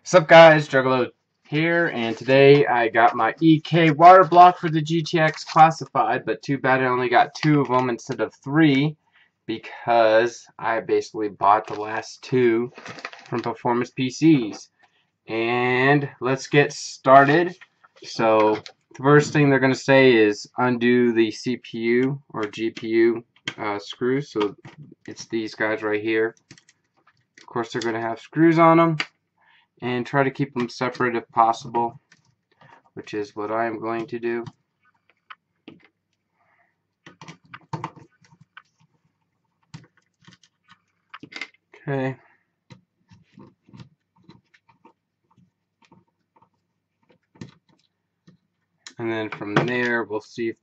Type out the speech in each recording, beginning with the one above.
What's up, guys? Juggalo here, and today I got my EK water block for the GTX Classified, but too bad I only got 2 of them instead of 3 because I basically bought the last 2 from Performance PCs. And let's get started. So the first thing they're going to say is undo the CPU or GPU screws. So it's these guys right here. Of course, they're going to have screws on them. And try to keep them separate if possible, which is what I am going to do. Okay. And then from there, we'll see if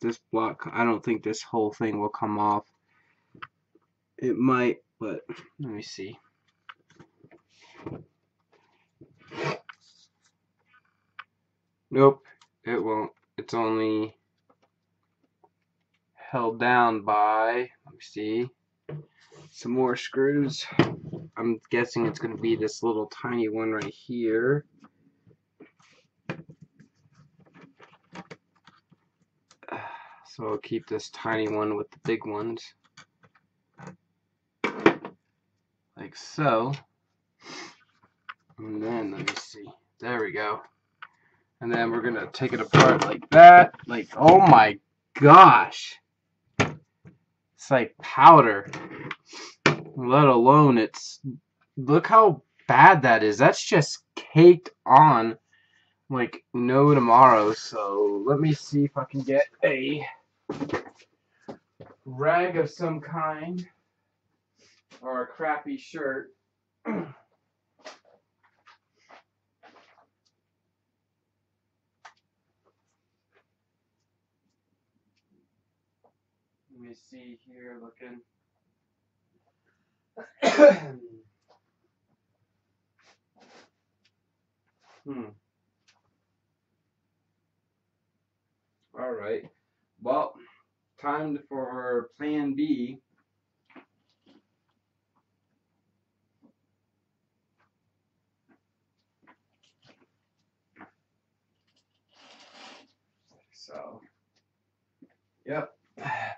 this block, I don't think this whole thing will come off. It might, but let me see. Nope, it won't. It's only held down by, let me see, some more screws. I'm guessing it's going to be this little tiny one right here. So I'll keep this tiny one with the big ones. Like so. And then, let me see. There we go. And then we're going to take it apart like that. Like, oh my gosh. It's like powder. Let alone it's... Look how bad that is. That's just caked on like no tomorrow. So let me see if I can get a rag of some kind. Or a crappy shirt. Let me see here, looking. Alright. Well, time for plan B. So, yep.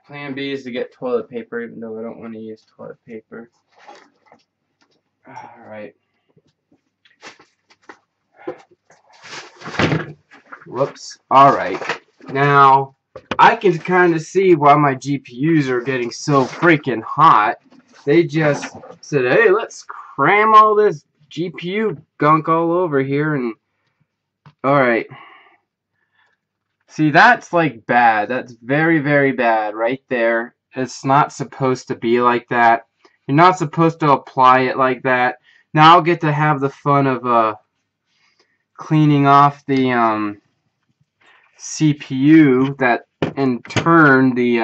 Plan B is to get toilet paper, even though I don't want to use toilet paper. Alright. Whoops. Alright. Now, I can kind of see why my GPUs are getting so freaking hot. They just said, hey, let's cram all this GPU gunk all over here. And alright. See, that's like bad. That's very, very bad right there. It's not supposed to be like that. You're not supposed to apply it like that. Now I'll get to have the fun of cleaning off the CPU that in turn the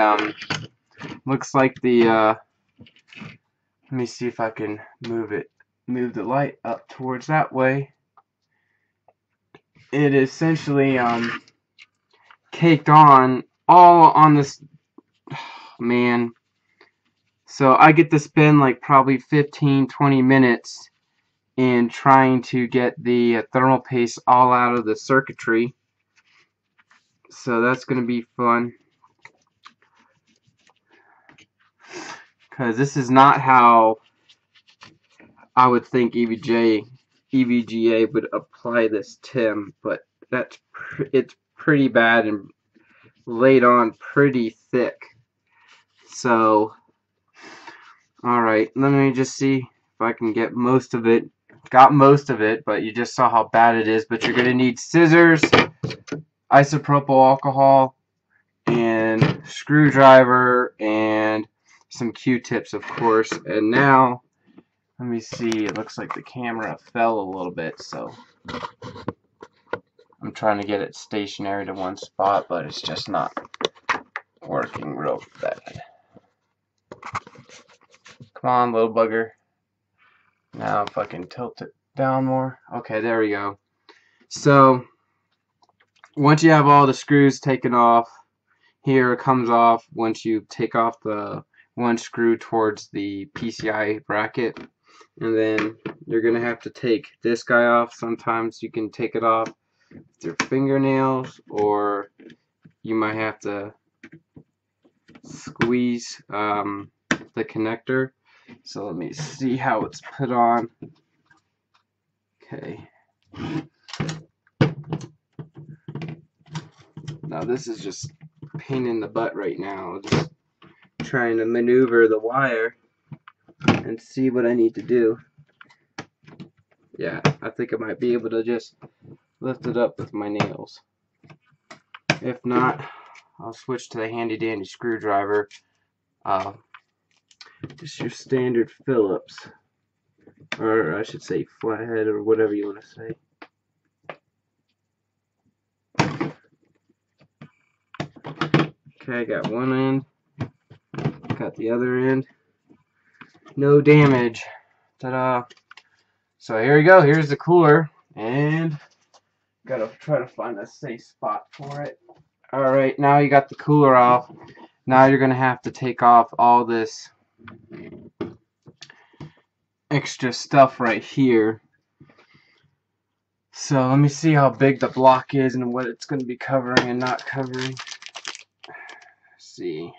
looks like the let me see if I can move the light up towards that way. It essentially caked on all on this, man. So I get to spend like probably 15-20 minutes in trying to get the thermal paste all out of the circuitry. So that's going to be fun. Because this is not how I would think EVGA would apply this TIM, but it's pretty bad and laid on pretty thick. So, alright, let me just see if I can get most of it. Got most of it, but you just saw how bad it is. But you're going to need scissors, isopropyl alcohol, and screwdriver, and some Q-tips, of course. And now, let me see, it looks like the camera fell a little bit, so I'm trying to get it stationary to one spot, but it's just not working real bad. Come on, little bugger. Now if I can tilt it down more. Okay, there we go. So, once you have all the screws taken off, here it comes off once you take off the one screw towards the PCI bracket. And then you're going to have to take this guy off. Sometimes you can take it off with your fingernails, or you might have to squeeze the connector. So let me see how it's put on. Okay. Now this is just a pain in the butt right now. Just trying to maneuver the wire and see what I need to do. Yeah, I think I might be able to just lift it up with my nails. If not, I'll switch to the handy dandy screwdriver. Just your standard Phillips, or I should say flathead, or whatever you want to say. Okay, I got one end, got the other end. No damage. Ta-da! So here we go. Here's the cooler, and gotta try to find a safe spot for it. Alright, now you got the cooler off. Now you're gonna have to take off all this extra stuff right here. So let me see how big the block is and what it's going to be covering and not covering. Let's see.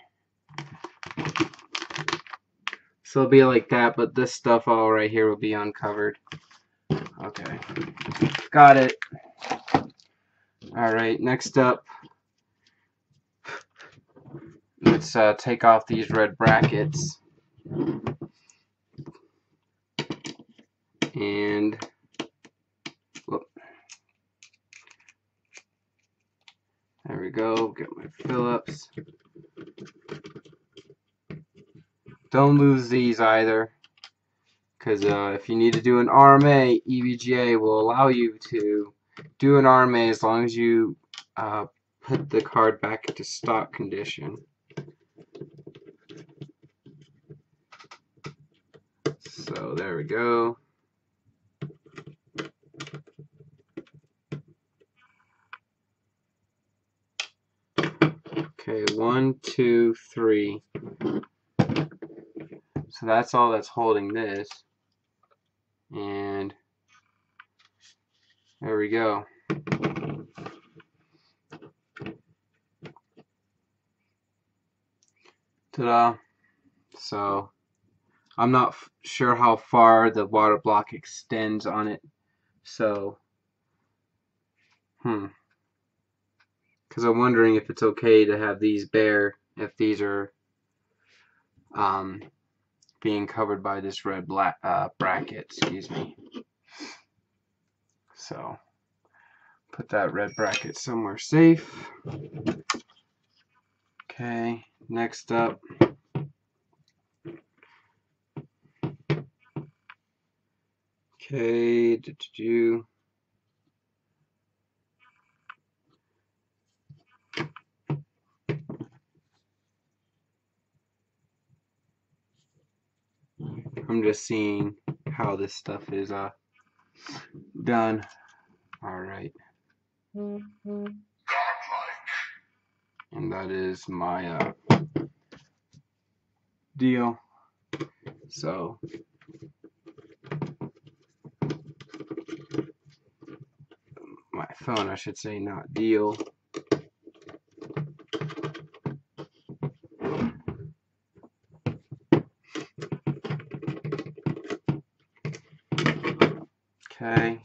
So it'll be like that, but this stuff all right here will be uncovered. Okay, got it. Alright, next up, let's take off these red brackets. And whoop. There we go. Get my Phillips. Don't lose these either, because if you need to do an RMA, EVGA will allow you to do an RMA as long as you put the card back into stock condition. So there we go. Okay, 1, 2, 3. So that's all that's holding this. And there we go. Ta-da! So I'm not sure how far the water block extends on it. So, because I'm wondering if it's okay to have these bare if these are being covered by this red bracket, excuse me. So put that red bracket somewhere safe. Okay, next up, okay, I'm just seeing how this stuff is done. Alright. And that is my deal. So my phone, I should say, not deal. Okay.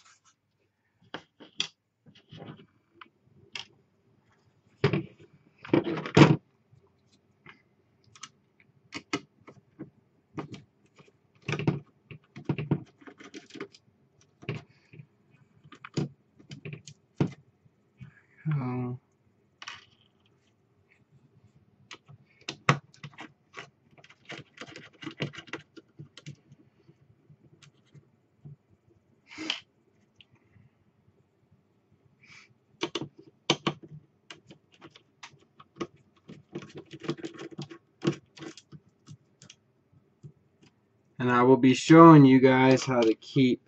And I will be showing you guys how to keep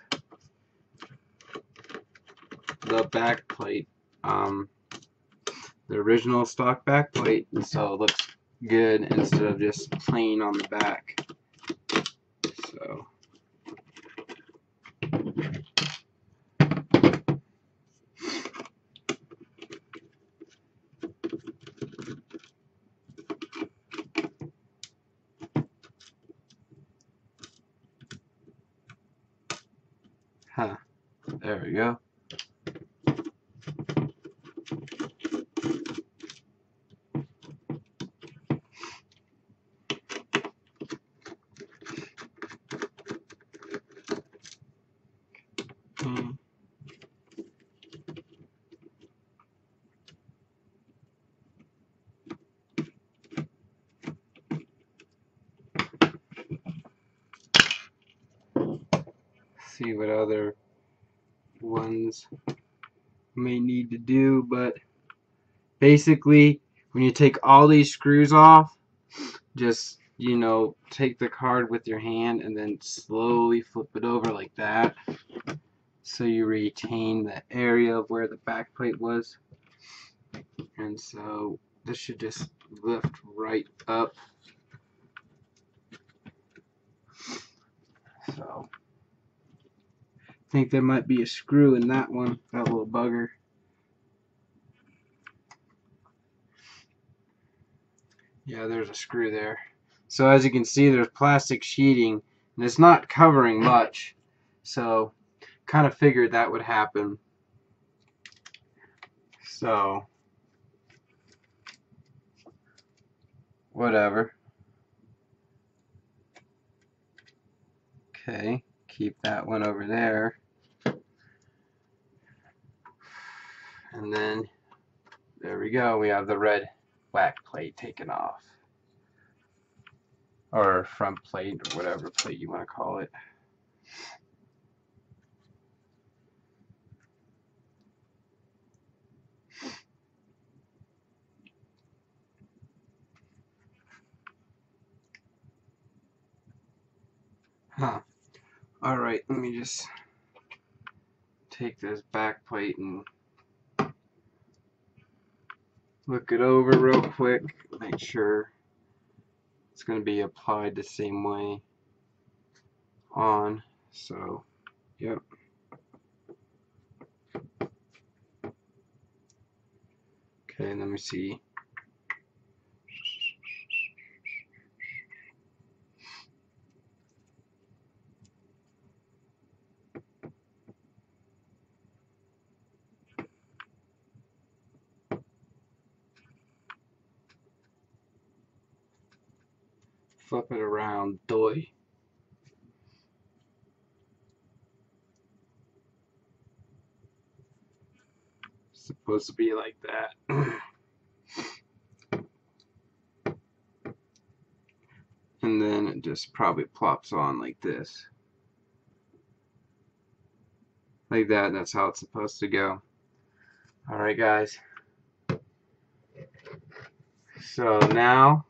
the back plate, the original stock back plate, so it looks good instead of just plain on the back. So Huh. There we go. See what other ones may need to do, but basically when you take all these screws off, just, you know, take the card with your hand and then slowly flip it over like that, so you retain the area of where the back plate was. And so this should just lift right up. So I think there might be a screw in that one, that little bugger. Yeah, there's a screw there. So as you can see, there's plastic sheeting, and it's not covering much. So kind of figured that would happen. So whatever. Okay, keep that one over there. And then there we go. We have the red back plate taken off. Or front plate, or whatever plate you want to call it. Huh. Alright, let me just take this back plate and look it over real quick. Make sure it's going to be applied the same way on. So, yep. Okay, let me see. Flip it around, doy. Supposed to be like that. And then it just probably plops on like this. Like that, that's how it's supposed to go. Alright guys. So now,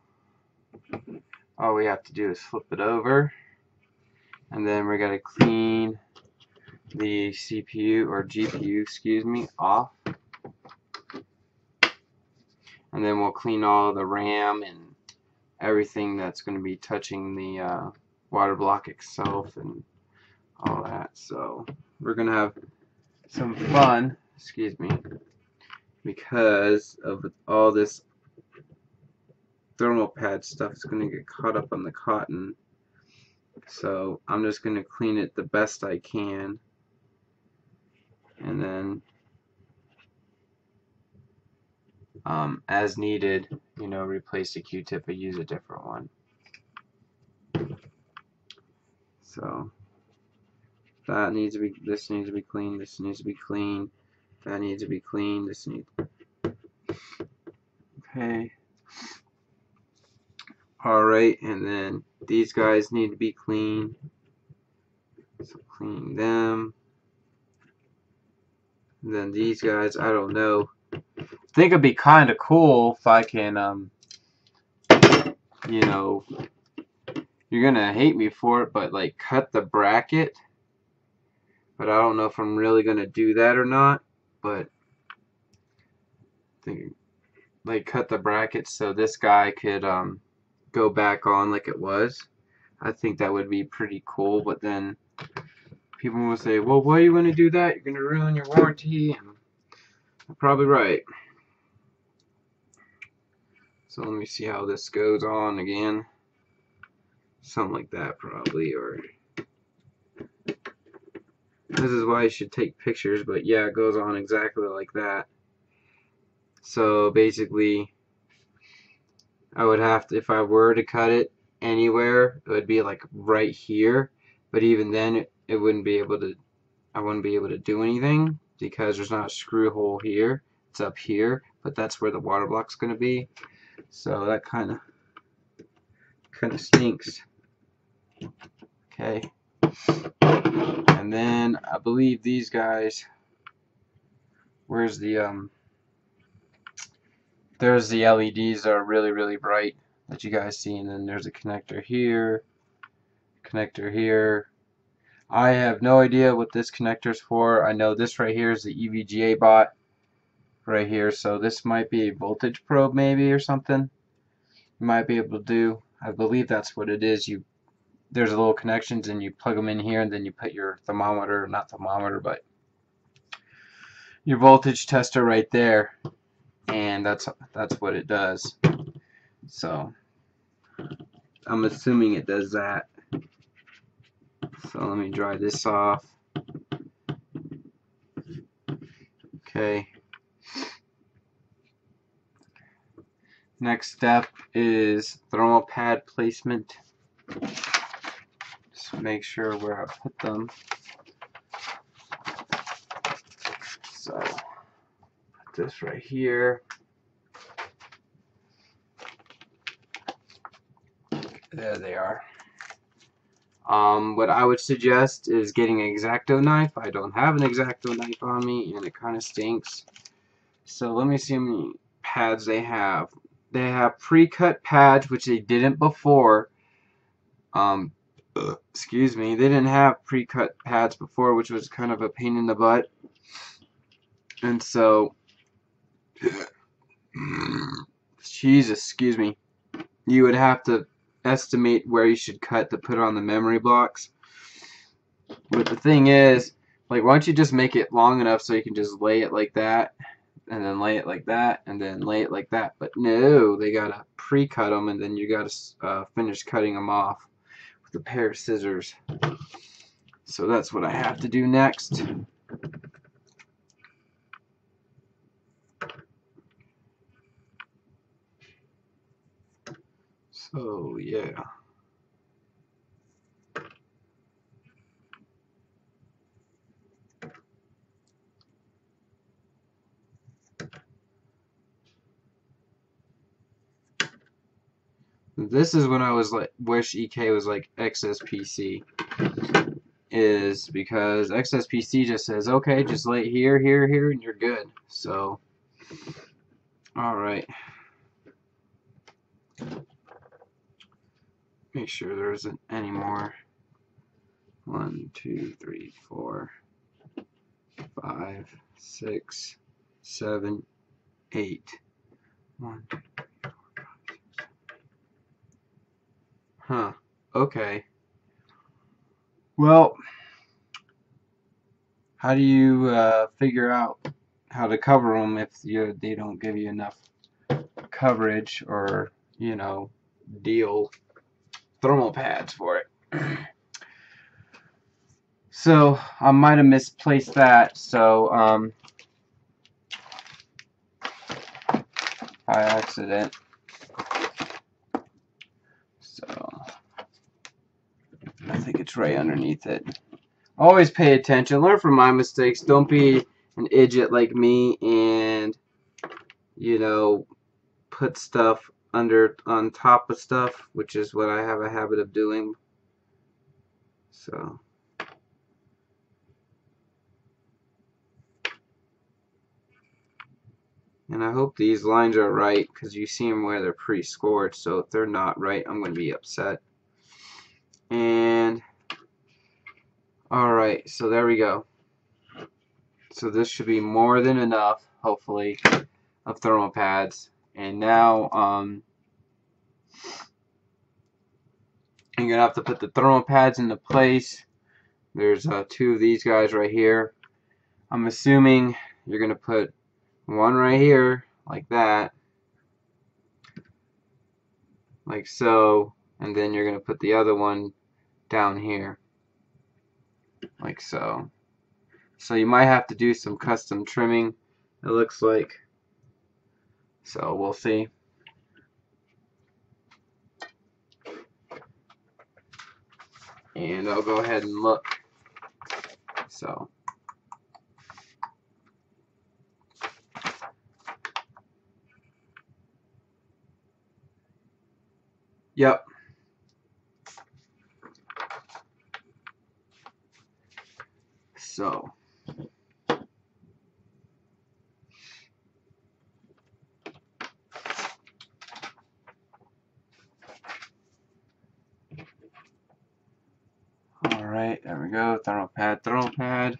all we have to do is flip it over. And then we're going to clean the CPU, or GPU, excuse me, off. And then we'll clean all the RAM and everything that's going to be touching the water block itself and all that. So we're going to have some fun, excuse me, because of all this thermal pad stuff is going to get caught up on the cotton. So I'm just going to clean it the best I can, and then as needed, you know, replace the Q-tip or use a different one. So that needs to be, this needs to be clean, this needs to be clean, that needs to be clean, this needs, okay. Alright, and then these guys need to be clean, so clean them. And then these guys, I don't know, I think it'd be kind of cool if I can, you know, you're gonna hate me for it, but like cut the bracket. But I don't know if I'm really gonna do that or not. But I think, like, cut the bracket so this guy could go back on like it was. I think that would be pretty cool. But then people will say, well, why are you gonna do that? You're gonna ruin your warranty. And I'm probably right. So let me see how this goes on again. Something like that probably, or This is why you should take pictures, but yeah, it goes on exactly like that. So basically, I would have to, if I were to cut it anywhere, it would be like right here. But even then, it wouldn't be able to, I wouldn't be able to do anything because there's not a screw hole here. It's up here, but that's where the water block's going to be. So that kind of stinks. Okay. And then I believe these guys, where's the there's the LEDs that are really, really bright that you guys see, and then there's a connector here, connector here. I have no idea what this connector is for. I know this right here is the EVGA bot right here, so this might be a voltage probe maybe or something. You might be able to do. I believe that's what it is. There's a little connections and you plug them in here, and then you put your thermometer, not thermometer, but your voltage tester right there, and that's what it does. So I'm assuming it does that. So let me dry this off. Okay. Next step is thermal pad placement. Just make sure where I put them. So put this right here. There they are. What I would suggest is getting an X-Acto knife. I don't have an X-Acto knife on me, and it kind of stinks. So let me see how many pads they have. They have pre-cut pads, which they didn't before. Excuse me. They didn't have pre-cut pads before, which was kind of a pain in the butt. And so, Jesus, excuse me. You would have to estimate where you should cut to put on the memory blocks. But the thing is, like, why don't you just make it long enough so you can just lay it like that, and then lay it like that, and then lay it like that. But no, they gotta pre-cut them, and then you gotta finish cutting them off with a pair of scissors. So that's what I have to do next. So yeah. This is when I was like, wish EK was like XSPC, is because XSPC just says, okay, just lay it here, here, here, and you're good. So, alright. Make sure there isn't any more. 1, 2, 3, 4, 5, 6, 7, 8. 1, 2, 3, 4, 5, 6, 7. Huh. Okay. Well, how do you figure out how to cover them if they don't give you enough coverage or, you know, deal thermal pads for it? So I might have misplaced that, so by accident. So I think it's right underneath it. Always pay attention. Learn from my mistakes. Don't be an idiot like me and, you know, put stuff on top of stuff, which is what I have a habit of doing. So and I hope these lines are right, because you see them where they're pre-scored, so if they're not right, I'm going to be upset. And alright, so there we go. So this should be more than enough, hopefully, of thermal pads. And now you're going to have to put the thermal pads into place. There's 2 of these guys right here. I'm assuming you're going to put one right here, like that, like so, and then you're going to put the other one down here, like so. So you might have to do some custom trimming, it looks like. So we'll see. And I'll go ahead and look. So yep. So alright, there we go. Thermal pad, thermal pad.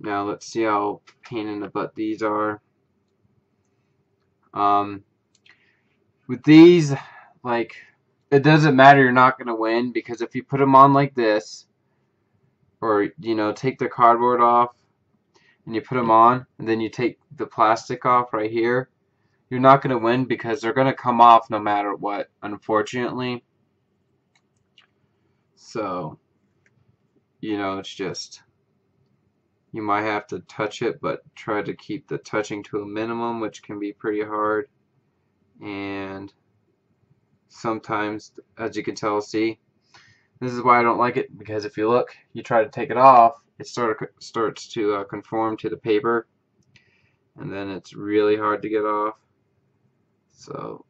Now let's see how pain in the butt these are. With these, like, it doesn't matter, you're not going to win, because if you put them on like this, or, you know, take the cardboard off, and you put them on, and then you take the plastic off right here, you're not going to win, because they're going to come off no matter what, unfortunately. So, you know, it's just, you might have to touch it, but try to keep the touching to a minimum, which can be pretty hard. And sometimes, as you can tell, see, this is why I don't like it, because if you look, you try to take it off, it starts to conform to the paper, and then it's really hard to get off. So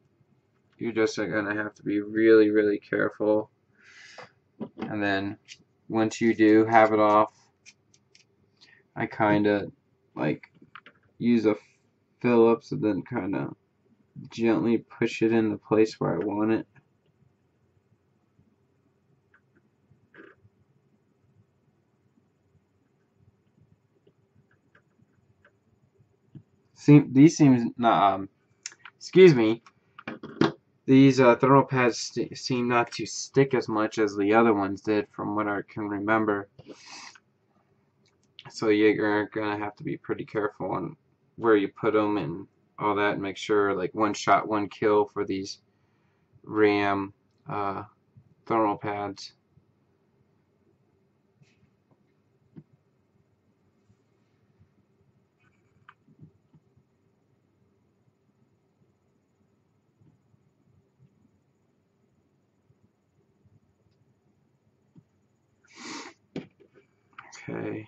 you just are going to have to be really, really careful. And then once you do have it off, I kind of like use a Phillips and then kind of gently push it in the place where I want it. These seem not, excuse me, these thermal pads seem not to stick as much as the other ones did, from what I can remember. So you're gonna have to be pretty careful on where you put them and all that, and make sure, like, one shot, one kill for these RAM thermal pads. Okay.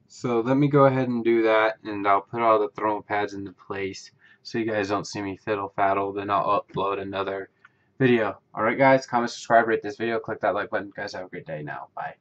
So let me go ahead and do that, and I'll put all the thermal pads into place so you guys don't see me fiddle faddle. Then I'll upload another video. Alright guys, comment, subscribe, rate this video, click that like button. Guys, have a great day now. Bye.